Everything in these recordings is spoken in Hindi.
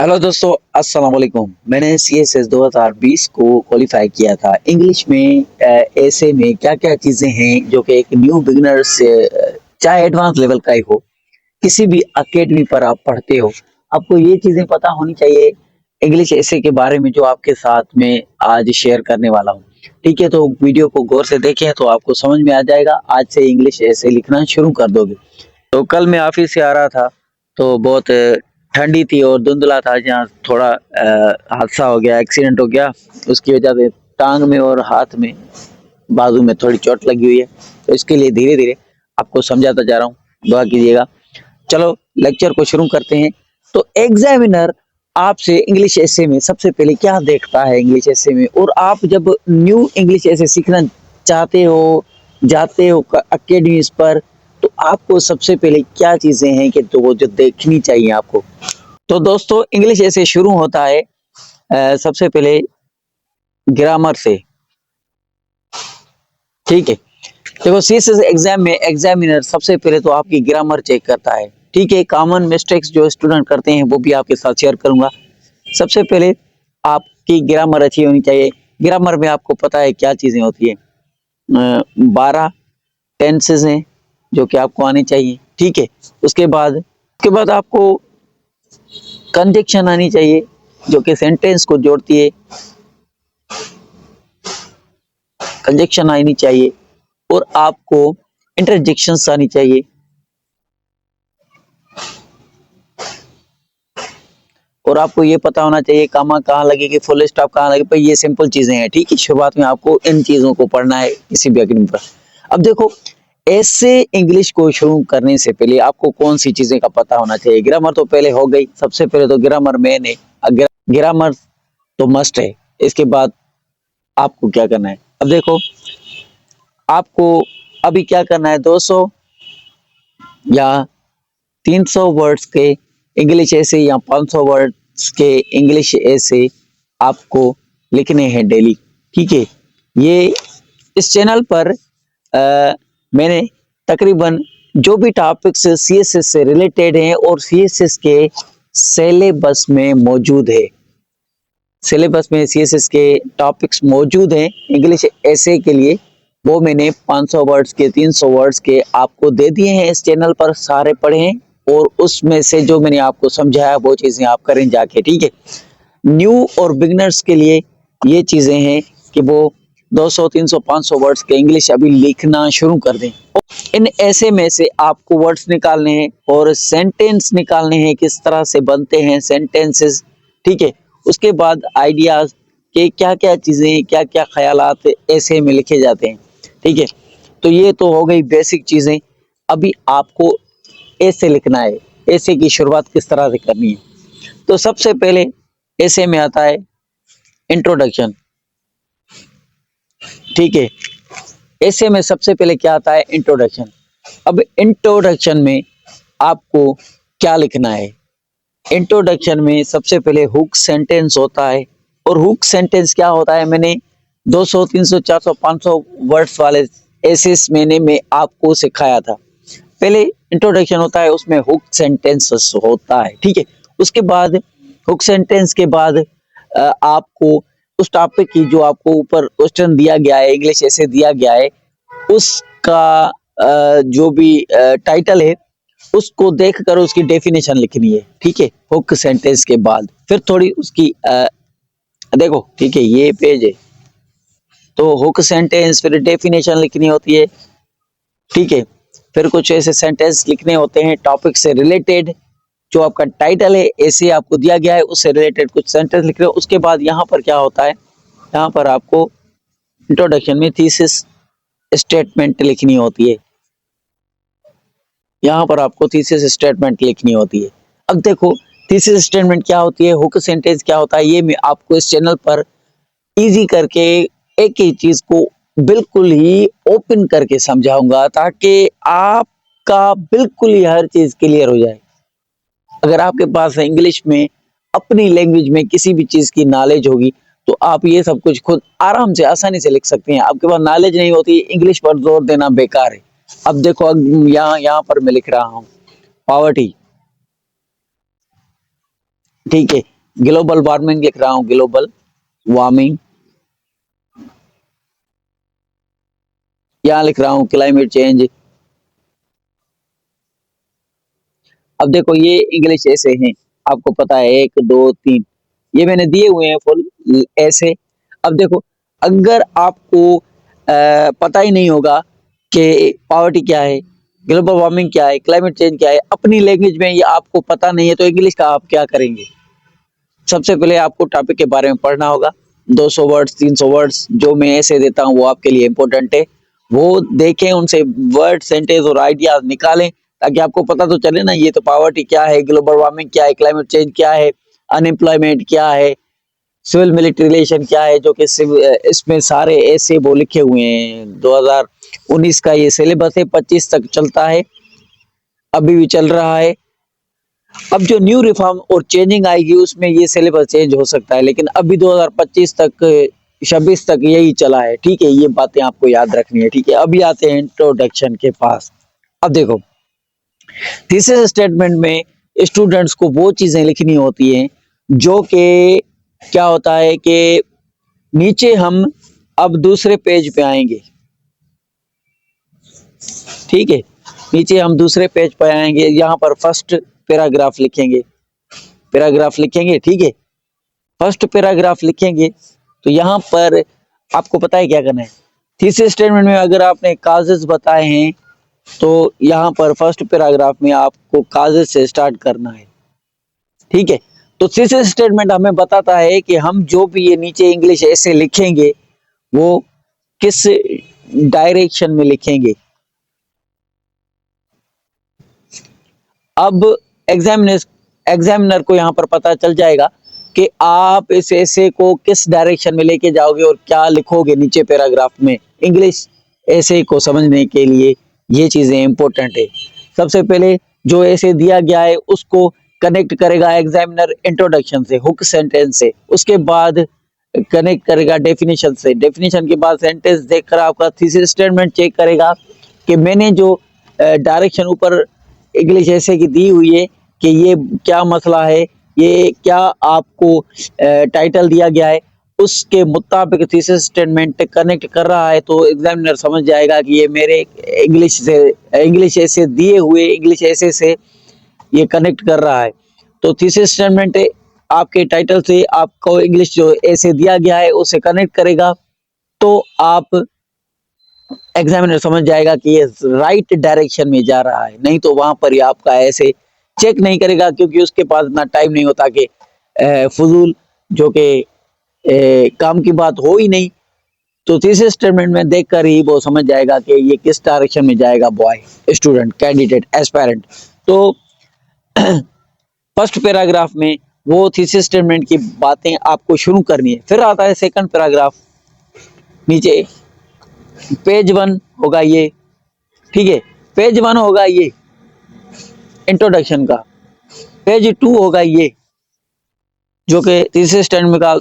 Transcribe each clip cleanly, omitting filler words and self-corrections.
हेलो दोस्तों, अस्सलाम वालेकुम। मैंने CSS 2020 को क्वालिफाई किया था। इंग्लिश में ऐसे में क्या क्या चीज़ें हैं जो कि एक न्यू बिगिनर से चाहे एडवांस लेवल का ही हो, किसी भी अकेडमी पर आप पढ़ते हो, आपको ये चीज़ें पता होनी चाहिए इंग्लिश ऐसे के बारे में जो आपके साथ में आज शेयर करने वाला हूँ। ठीक है, तो वीडियो को गौर से देखें तो आपको समझ में आ जाएगा। आज से इंग्लिश ऐसे लिखना शुरू कर दोगे। तो कल मैं ऑफिस से आ रहा था, तो बहुत ठंडी थी और धुंधला था। जहाँ थोड़ा हादसा हो गया, एक्सीडेंट हो गया। उसकी वजह से टांग में और हाथ में, बाजू में थोड़ी चोट लगी हुई है। तो इसके लिए धीरे धीरे आपको समझाता जा रहा हूँ, दुआ कीजिएगा। चलो लेक्चर को शुरू करते हैं। तो एग्जामिनर आपसे इंग्लिश एसे में सबसे पहले क्या देखता है इंग्लिश एसे में, और आप जब न्यू इंग्लिश एसे सीखना चाहते हो, जाते हो अकेडमीज पर, तो आपको सबसे पहले क्या चीजें हैं कि तो वो जो देखनी चाहिए आपको। तो दोस्तों, इंग्लिश ऐसे शुरू होता है सबसे पहले ग्रामर से। ठीक है, देखो CSS एग्जाम में एग्जामिनर सबसे पहले तो आपकी ग्रामर चेक करता है। ठीक है, कॉमन मिस्टेक्स जो स्टूडेंट करते हैं वो भी आपके साथ शेयर करूंगा। सबसे पहले आपकी ग्रामर अच्छी होनी चाहिए। ग्रामर में आपको पता है क्या चीजें होती है, 12 टेंसेस हैं जो कि आपको आनी चाहिए। ठीक है, उसके बाद आपको कंजक्शन आनी चाहिए जो कि सेंटेंस को जोड़ती है, कंजक्शन आनी चाहिए। और आपको इंटरजेक्शंस आनी चाहिए। और आपको ये पता होना चाहिए कामा कहाँ लगेगी, फुल स्टॉप कहाँ लगेगी। ये सिंपल चीजें हैं। ठीक है, शुरुआत में आपको इन चीजों को पढ़ना है किसी भी अकेडमी पर। अब देखो, ऐसे इंग्लिश को शुरू करने से पहले आपको कौन सी चीजें का पता होना चाहिए। ग्रामर तो पहले हो गई, सबसे पहले तो ग्रामर मेन है। ग्रामर तो मस्ट है। इसके बाद आपको क्या करना है, अब देखो, आपको अभी क्या करना है, 200 या 300 वर्ड्स के इंग्लिश ऐसे या 500 वर्ड्स के इंग्लिश ऐसे आपको लिखने हैं डेली। ठीक है, ये इस चैनल पर मैंने तकरीबन जो भी टॉपिक्स CSS से रिलेटेड हैं और CSS के सिलेबस में मौजूद है, सिलेबस में CSS के टॉपिक्स मौजूद हैं इंग्लिश ऐसे के लिए, वो मैंने 500 वर्ड्स के, 300 वर्ड्स के आपको दे दिए हैं। इस चैनल पर सारे पढ़े हैं और उसमें से जो मैंने आपको समझाया वो चीजें आप करें जाके। ठीक है, न्यू और बिगनर्स के लिए ये चीजें हैं कि वो 200, 300, 500 वर्ड्स के इंग्लिश अभी लिखना शुरू कर दें। इन ऐसे में से आपको वर्ड्स निकालने हैं और सेंटेंस निकालने हैं, किस तरह से बनते हैं सेंटेंसेस। ठीक है, उसके बाद आइडियाज के क्या क्या चीजें, क्या क्या ख्यालात ऐसे में लिखे जाते हैं। ठीक है, तो ये तो हो गई बेसिक चीजें। अभी आपको ऐसे लिखना है। ऐसे की शुरुआत किस तरह से करनी है, तो सबसे पहले ऐसे में आता है इंट्रोडक्शन। ठीक है, ऐसे में सबसे पहले क्या आता है, इंट्रोडक्शन। अब इंट्रोडक्शन में आपको क्या लिखना है, इंट्रोडक्शन में सबसे पहले हुक सेंटेंस होता है। और हुक सेंटेंस क्या होता है, मैंने 200, 300, 400, 500 वर्ड्स वाले ऐसे मैंने में आपको सिखाया था। पहले इंट्रोडक्शन होता है, उसमें हुक सेंटेंस होता है। ठीक है, उसके बाद हुक सेंटेंस के बाद आपको उस टॉपिक की जो आपको ऊपर क्वेश्चन दिया गया है, इंग्लिश ऐसे दिया गया है, उसका जो भी टाइटल है उसको देखकर उसकी डेफिनेशन लिखनी है। ठीक है, हुक सेंटेंस के बाद फिर थोड़ी उसकी देखो, ठीक है, ये पेज है, तो हुक सेंटेंस फिर डेफिनेशन लिखनी होती है। ठीक है, फिर कुछ ऐसे सेंटेंस लिखने होते हैं टॉपिक से रिलेटेड, जो आपका टाइटल है ऐसे आपको दिया गया है उससे रिलेटेड कुछ सेंटेंस लिख रहे हो। उसके बाद यहाँ पर क्या होता है, यहाँ पर आपको इंट्रोडक्शन में थीसिस स्टेटमेंट लिखनी होती है। यहाँ पर आपको थीसिस स्टेटमेंट लिखनी होती है। अब देखो, थीसिस स्टेटमेंट क्या होती है, हुक सेंटेंस क्या होता है, ये मैं आपको इस चैनल पर इजी करके एक ही चीज को बिल्कुल ही ओपन करके समझाऊंगा, ताकि आपका बिल्कुल ही हर चीज क्लियर हो जाए। अगर आपके पास इंग्लिश में अपनी लैंग्वेज में किसी भी चीज की नॉलेज होगी, तो आप ये सब कुछ खुद आराम से आसानी से लिख सकते हैं। आपके पास नॉलेज नहीं होती, इंग्लिश पर जोर देना बेकार है। अब देखो, यहाँ यहाँ पर मैं लिख रहा हूँ पॉवर्टी। ठीक है। ग्लोबल वार्मिंग लिख रहा हूँ, ग्लोबल वार्मिंग, यहाँ लिख रहा हूँ क्लाइमेट चेंज। अब देखो ये इंग्लिश ऐसे हैं, आपको पता है, एक दो तीन, ये मैंने दिए हुए हैं फुल ऐसे। अब देखो, अगर आपको पता ही नहीं होगा कि पॉवर्टी क्या है, ग्लोबल वार्मिंग क्या है, क्लाइमेट चेंज क्या है, अपनी लैंग्वेज में ये आपको पता नहीं है, तो इंग्लिश का आप क्या करेंगे? सबसे पहले आपको टॉपिक के बारे में पढ़ना होगा। 200 वर्ड्स, 300 वर्ड्स जो मैं ऐसे देता हूँ वो आपके लिए इम्पोर्टेंट है, वो देखें, उनसे वर्ड, सेंटेंस और आइडियाज निकालें, ताकि आपको पता तो चले ना, ये तो पॉवर्टी क्या है, ग्लोबल वार्मिंग क्या है, क्लाइमेट चेंज क्या है, अनएम्प्लॉयमेंट क्या है, सिविल मिलिट्री रिलेशन क्या है, जो कि इसमें सारे ऐसे वो लिखे हुए हैं। 2019 का ये सिलेबस है, 25 तक चलता है, अभी भी चल रहा है। अब जो न्यू रिफॉर्म और चेंजिंग आएगी उसमें ये सिलेबस चेंज हो सकता है, लेकिन अभी 2025 तक, 26 तक यही चला है। ठीक है, ये बातें आपको याद रखनी है। ठीक है, अभी आते हैं इंट्रोडक्शन के पास। अब देखो, थीसिस स्टेटमेंट में स्टूडेंट्स को वो चीजें लिखनी होती हैं जो कि क्या होता है कि नीचे हम अब दूसरे पेज पे आएंगे। ठीक है, नीचे हम दूसरे पेज पे आएंगे, यहाँ पर फर्स्ट पैराग्राफ लिखेंगे, पैराग्राफ लिखेंगे। ठीक है, फर्स्ट पैराग्राफ लिखेंगे तो यहाँ पर आपको पता है क्या करना है। थीसिस स्टेटमेंट में अगर आपने काजेस बताए हैं तो यहाँ पर फर्स्ट पैराग्राफ में आपको काजेस से स्टार्ट करना है। ठीक है, तो थीसिस स्टेटमेंट हमें बताता है कि हम जो भी ये नीचे इंग्लिश ऐसे लिखेंगे वो किस डायरेक्शन में लिखेंगे। अब एग्जामिनर को यहाँ पर पता चल जाएगा कि आप इस ऐसे को किस डायरेक्शन में लेके जाओगे और क्या लिखोगे नीचे पैराग्राफ में। इंग्लिश ऐसे को समझने के लिए ये चीजें इंपॉर्टेंट है। सबसे पहले जो ऐसे दिया गया है उसको कनेक्ट करेगा एग्जामिनर इंट्रोडक्शन से, हुक सेंटेंस से, उसके बाद कनेक्ट करेगा डेफिनेशन से, डेफिनेशन के बाद सेंटेंस देखकर आपका थीसिस स्टेटमेंट चेक करेगा कि मैंने जो डायरेक्शन ऊपर इंग्लिश ऐसे की दी हुई है कि ये क्या मसला है, ये क्या आपको टाइटल दिया गया है, उसके मुताबिक थीसिस स्टेटमेंट कनेक्ट कर रहा है, तो एग्जामिनर समझ जाएगा कि ये मेरे इंग्लिश ऐसे दिए हुए इंग्लिश ऐसे से ये कनेक्ट कर रहा है। तो थीसिस स्टेटमेंट आपके टाइटल से आपको इंग्लिश जो ऐसे दिया गया है उसे कनेक्ट करेगा, तो आप एग्जामिनर समझ जाएगा कि ये राइट डायरेक्शन में जा रहा है। नहीं तो वहां पर ही आपका ऐसे चेक नहीं करेगा, क्योंकि उसके पास इतना टाइम नहीं होता कि फजूल जो कि काम की बात हो ही नहीं। तो थीसिस स्टेटमेंट में देखकर ही वो समझ जाएगा कि ये किस डायरेक्शन में जाएगा, बॉय, स्टूडेंट, कैंडिडेट, एस्पायरेंट। तो फर्स्ट पैराग्राफ में वो थीसिस स्टेटमेंट की बातें आपको शुरू करनी है। फिर आता है सेकंड पैराग्राफ, नीचे पेज 1 होगा ये। ठीक है, पेज 1 होगा ये इंट्रोडक्शन का, पेज 2 होगा ये जो कि थीसिस स्टेटमेंट का,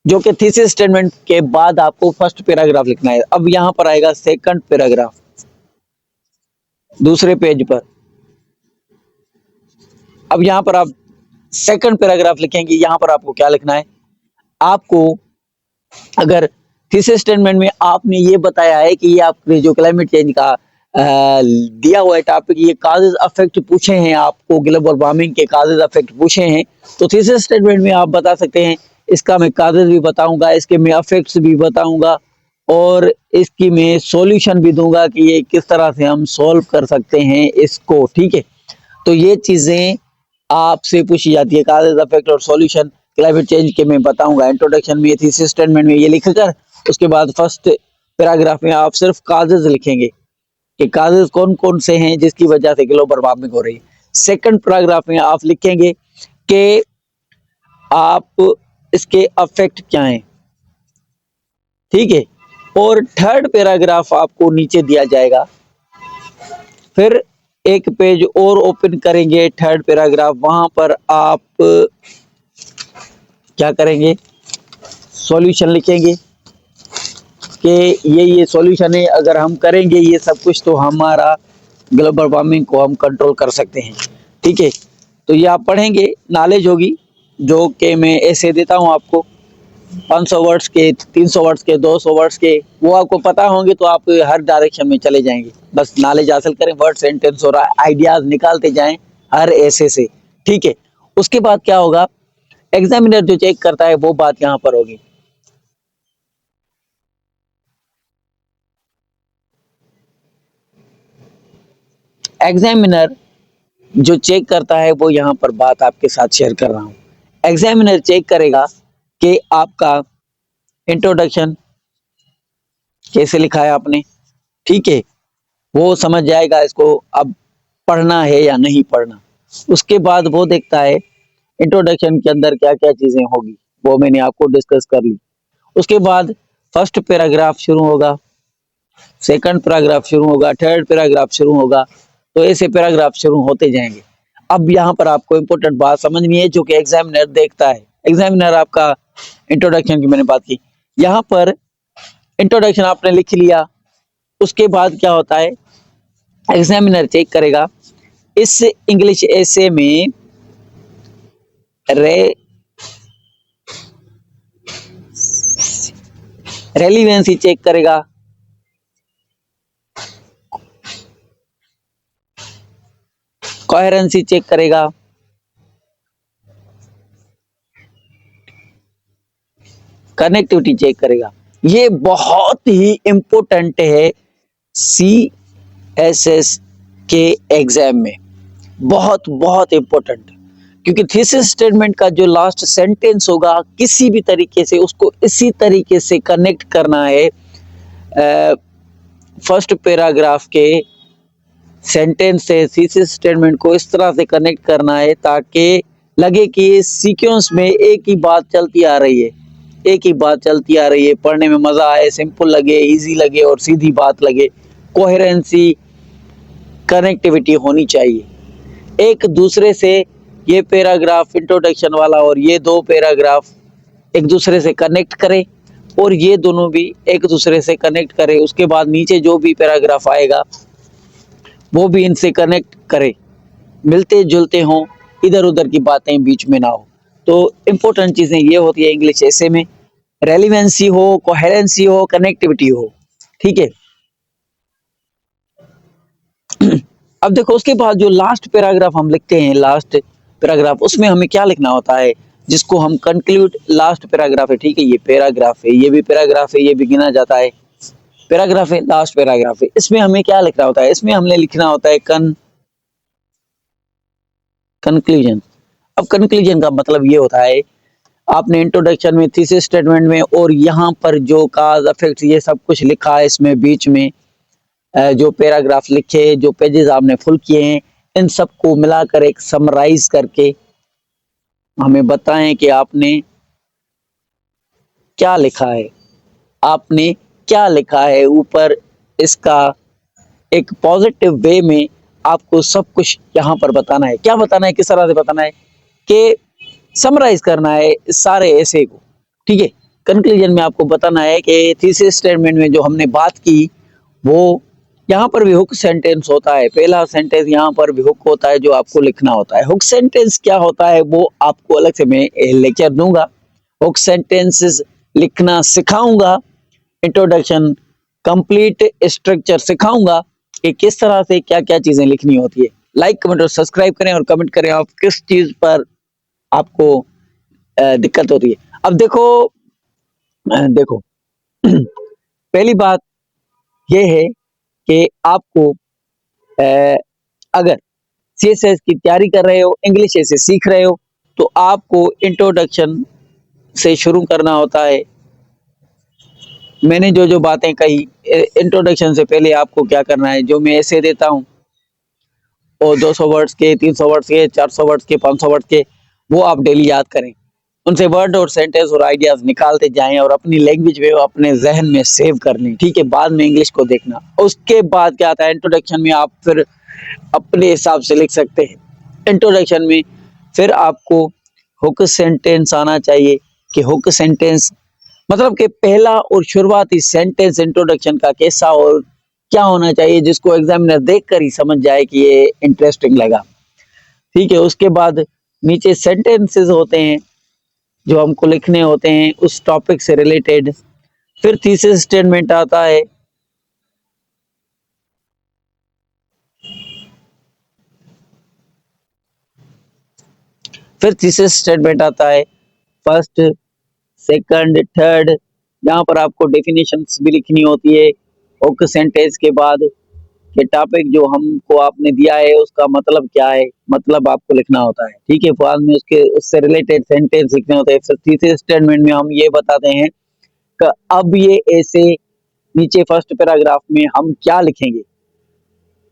जो कि थीसिस स्टेटमेंट के बाद आपको फर्स्ट पैराग्राफ लिखना है। अब यहां पर आएगा सेकंड पैराग्राफ दूसरे पेज पर। अब यहां पर आप सेकंड पैराग्राफ लिखेंगे, यहां पर आपको क्या लिखना है, आपको अगर थीसिस स्टेटमेंट में आपने ये बताया है कि ये आपने जो क्लाइमेट चेंज का दिया हुआ है टॉपिक, ये काजेज अफेक्ट पूछे हैं, आपको ग्लोबल वार्मिंग के काजेज अफेक्ट पूछे हैं, तो थीसिस स्टेटमेंट में आप बता सकते हैं इसका मैं काजेज भी बताऊंगा, इसके मैं अफेक्ट्स भी बताऊंगा, और इसकी मैं सॉल्यूशन भी दूंगा कि ये किस तरह से हम सॉल्व कर सकते हैं इसको। ठीक है, तो ये चीजें आपसे पूछी जाती है, काजेज अफेक्ट और सॉल्यूशन क्लाइमेट चेंज के मैं बताऊंगा इंट्रोडक्शन में, थीसिस स्टेटमेंट में ये लिखकर उसके बाद फर्स्ट पैराग्राफ में आप सिर्फ काजेज लिखेंगे कि काजेज कौन कौन से हैं जिसकी वजह से ग्लोबल वार्मिंग हो रही है। सेकंड पैराग्राफ में आप लिखेंगे कि आप इसके अफेक्ट क्या हैं। ठीक है, और थर्ड पैराग्राफ आपको नीचे दिया जाएगा, फिर एक पेज और ओपन करेंगे, थर्ड पैराग्राफ, वहां पर आप क्या करेंगे, सॉल्यूशन लिखेंगे कि ये सॉल्यूशन है, अगर हम करेंगे ये सब कुछ तो हमारा ग्लोबल वार्मिंग को हम कंट्रोल कर सकते हैं। ठीक है, तो ये आप पढ़ेंगे, नॉलेज होगी। जो कि मैं ऐसे देता हूँ आपको 500 वर्ड्स के, 300 वर्ड्स के, 200 वर्ड्स के, वो आपको पता होंगे तो आप हर डायरेक्शन में चले जाएंगे। बस नॉलेज हासिल करें, वर्ड सेंटेंस और आइडियाज निकालते जाएं हर ऐसे से, ठीक है। उसके बाद क्या होगा, एग्जामिनर जो चेक करता है वो बात यहाँ पर होगी। एग्जामिनर जो चेक करता है वो यहाँ पर बात आपके साथ शेयर कर रहा हूँ। एग्जामिनर चेक करेगा कि आपका इंट्रोडक्शन कैसे लिखा है आपने, ठीक है। वो समझ जाएगा इसको अब पढ़ना है या नहीं पढ़ना। उसके बाद वो देखता है इंट्रोडक्शन के अंदर क्या क्या चीजें होगी, वो मैंने आपको डिस्कस कर ली। उसके बाद फर्स्ट पैराग्राफ शुरू होगा, सेकंड पैराग्राफ शुरू होगा, थर्ड पैराग्राफ शुरू होगा, तो ऐसे पैराग्राफ शुरू होते जाएंगे। अब यहाँ पर आपको इंपॉर्टेंट बात समझनी है जो कि एग्जामिनर देखता है। एग्जामिनर आपका इंट्रोडक्शन की मैंने बात की, यहाँ पर इंट्रोडक्शन आपने लिख लिया। उसके बाद क्या होता है, एग्जामिनर चेक करेगा इस इंग्लिश एसे में रे रेलिवेंसी चेक करेगा, कोहेरेंसी चेक करेगा, कनेक्टिविटी चेक करेगा। ये बहुत ही इंपॉर्टेंट है सी एस एस के एग्जाम में, बहुत बहुत इंपॉर्टेंट। क्योंकि थीसिस स्टेटमेंट का जो लास्ट सेंटेंस होगा किसी भी तरीके से उसको इसी तरीके से कनेक्ट करना है फर्स्ट पैराग्राफ के सेंटेंस से थीसिस स्टेटमेंट को इस तरह से कनेक्ट करना है ताकि लगे कि सीक्वेंस में एक ही बात चलती आ रही है, एक ही बात चलती आ रही है, पढ़ने में मजा आए, सिंपल लगे, इजी लगे और सीधी बात लगे। कोहेरेंसी, कनेक्टिविटी होनी चाहिए एक दूसरे से। ये पैराग्राफ इंट्रोडक्शन वाला और ये दो पैराग्राफ एक दूसरे से कनेक्ट करें और ये दोनों भी एक दूसरे से कनेक्ट करें। उसके बाद नीचे जो भी पैराग्राफ आएगा वो भी इनसे कनेक्ट करे, मिलते जुलते हों, इधर उधर की बातें बीच में ना हो। तो इम्पोर्टेंट चीजें ये होती है इंग्लिश ऐसे में, रेलिवेंसी हो, कोहेरेंसी हो, कनेक्टिविटी हो, ठीक है। अब देखो उसके बाद जो लास्ट पैराग्राफ हम लिखते हैं, लास्ट पैराग्राफ उसमें हमें क्या लिखना होता है, जिसको हम कंक्लूड, लास्ट पैराग्राफ है, ठीक है, ये पैराग्राफ है, ये भी पैराग्राफ है, ये भी गिना जाता है पैराग्राफ है, लास्ट पैराग्राफ है। इसमें हमें क्या लिखना होता है, इसमें हमने लिखना होता है कंक्लूजन। अब कंक्लूजन का मतलब ये होता है, आपने इंट्रोडक्शन में, थीसिस स्टेटमेंट में और यहाँ पर जो काज इफेक्ट ये सब कुछ लिखा है, इसमें बीच में जो पैराग्राफ लिखे, जो पेजेस आपने फुल किए हैं, इन सबको मिलाकर एक समराइज करके हमें बताएं कि आपने क्या लिखा है, आपने क्या लिखा है। ऊपर इसका एक पॉजिटिव वे में आपको सब कुछ यहाँ पर बताना है। क्या बताना है, किस तरह से बताना है कि समराइज करना है सारे ऐसे को, ठीक है। कंक्लूजन में आपको बताना है कि थीसिस स्टेटमेंट में जो हमने बात की वो यहाँ पर भी हुक सेंटेंस होता है, पहला सेंटेंस यहाँ पर भी हुक होता है जो आपको लिखना होता है। हुक सेंटेंस क्या होता है वो आपको अलग से मैं लेक्चर दूंगा, हुक सेंटेंसेस लिखना सिखाऊंगा, इंट्रोडक्शन कंप्लीट स्ट्रक्चर सिखाऊंगा कि किस तरह से क्या क्या चीजें लिखनी होती है। लाइक, कमेंट और सब्सक्राइब करें और कमेंट करें आप किस चीज पर आपको दिक्कत होती है। अब देखो देखो पहली बात यह है कि आपको अगर सीएसएस की तैयारी कर रहे हो, इंग्लिश ऐसे सीख रहे हो, तो आपको इंट्रोडक्शन से शुरू करना होता है। मैंने जो जो बातें कही इंट्रोडक्शन से पहले आपको क्या करना है, जो मैं ऐसे देता हूँ और 200 वर्ड्स के, 300 वर्ड्स के, 400 वर्ड्स के, 500 वर्ड्स के, वो आप डेली याद करें, उनसे वर्ड और सेंटेंस और आइडियाज निकालते जाएं और अपनी लैंग्वेज में अपने जहन में सेव कर लें, ठीक है। बाद में इंग्लिश को देखना। उसके बाद क्या आता है, इंट्रोडक्शन में आप फिर अपने हिसाब से लिख सकते हैं। इंट्रोडक्शन में फिर आपको हुक सेंटेंस आना चाहिए कि हुक सेंटेंस मतलब कि पहला और शुरुआती सेंटेंस इंट्रोडक्शन का कैसा और क्या होना चाहिए, जिसको एग्जामिनर देखकर ही समझ जाए कि ये इंटरेस्टिंग लगा, ठीक है। उसके बाद नीचे सेंटेंसेस होते हैं, जो हमको लिखने होते हैं उस टॉपिक से रिलेटेड। फिर थीसिस स्टेटमेंट आता है। फिर थीसिस स्टेटमेंट आता है, फर्स्ट, सेकंड, थर्ड। यहाँ पर आपको डेफिनेशंस भी लिखनी होती है। ओके सेंटेंस के बाद कि टॉपिक जो हमको आपने दिया है उसका मतलब क्या है, मतलब आपको लिखना होता है। ठीक है, बाद में उसके उससे रिलेटेड सेंटेंस लिखने होते हैं। फिर तीसरे स्टेटमेंट में हम ये बताते हैं कि अब ये ऐसे नीचे फर्स्ट पैराग्राफ में हम क्या लिखेंगे।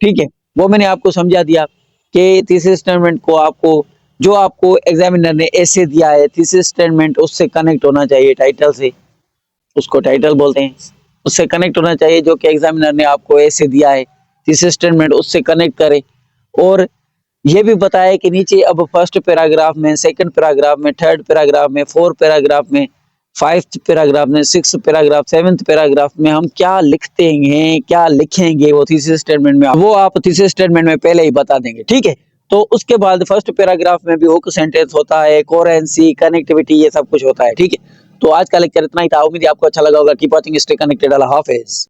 ठीक है, वो मैंने आपको समझा दिया कि तीसरे स्टेटमेंट को आपको जो आपको एग्जामिनर ने ऐसे दिया है, तीसरे स्टेटमेंट उससे कनेक्ट होना चाहिए टाइटल से, उसको टाइटल बोलते हैं। उससे कनेक्ट होना चाहिए जो कि एग्जामिनर ने आपको ऐसे दिया है, तीसरे स्टेटमेंट उससे कनेक्ट करे। और ये भी बताया कि नीचे अब फर्स्ट पैराग्राफ में, सेकंड पैराग्राफ में, थर्ड पैराग्राफ में, फोर्थ पैराग्राफ में, फाइव्थ पैराग्राफ में, सिक्स्थ पैराग्राफ, सेवेंथ पैराग्राफ में हम क्या लिखते हैं, क्या लिखेंगे, वो तीसरे स्टेटमेंट में वो आप तीसरे स्टेटमेंट में पहले ही बता देंगे। ठीक है, तो उसके बाद फर्स्ट पैराग्राफ में भी हुक सेंटेंस होता है, कोहेरेंसी, कनेक्टिविटी, ये सब कुछ होता है। ठीक है, तो आज का लेक्चर इतना ही था। उम्मीद है आपको अच्छा लगा होगा। Keep watching, stay connected. अल्लाह हाफिज।